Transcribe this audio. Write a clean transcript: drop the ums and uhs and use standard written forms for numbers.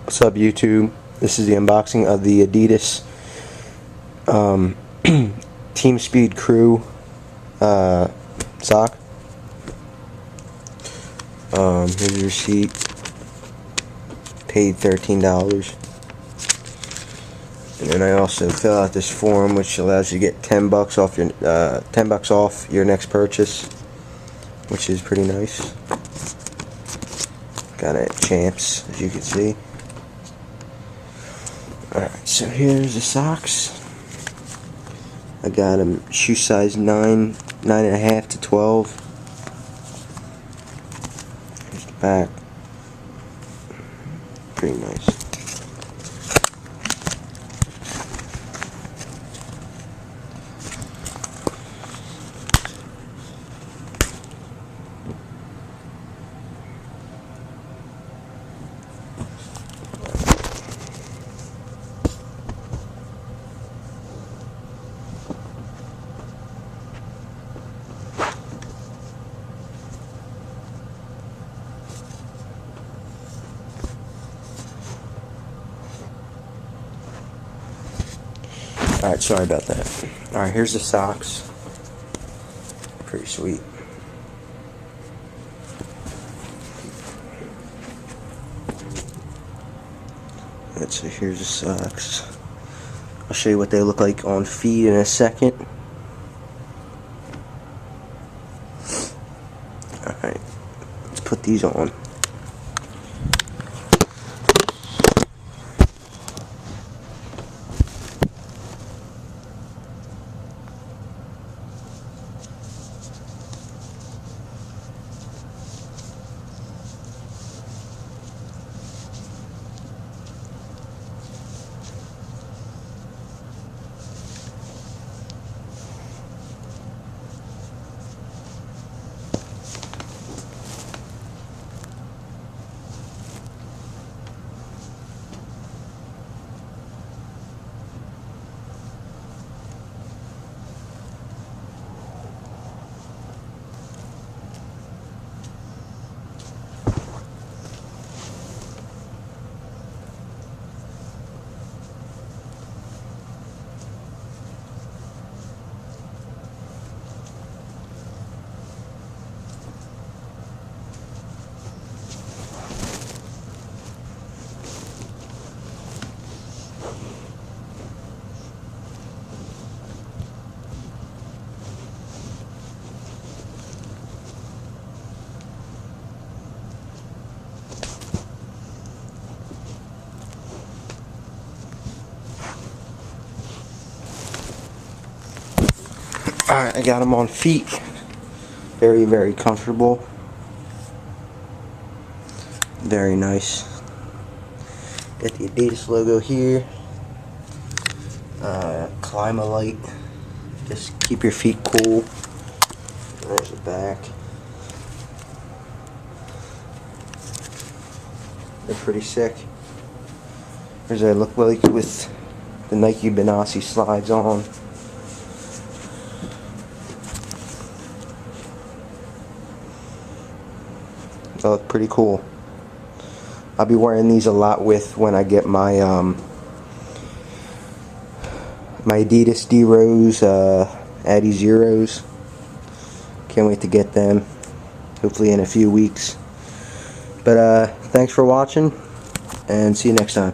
What's up, YouTube? This is the unboxing of the Adidas Team Speed Crew sock. Here's your receipt. Paid $13. And then I also fill out this form, which allows you to get $10 off your $10 off your next purchase, which is pretty nice. Got it at Champs, as you can see. Alright, so here's the socks. I got them shoe size 9.5 to 12. Here's the back. Pretty nice. Alright, sorry about that. Alright, here's the socks. Pretty sweet. Alright, so here's the socks. I'll show you what they look like on feet in a second. Alright, let's put these on. Alright, I got them on feet. Very, very comfortable. Very nice. Got the Adidas logo here. Clima-Lite. Just keep your feet cool. There's the back. They're pretty sick. Here's what they look like with the Nike Benassi slides on. They look pretty cool. I'll be wearing these a lot when I get my my Adidas D-Rose Adi Zeros. Can't wait to get them. Hopefully in a few weeks. But thanks for watching, and see you next time.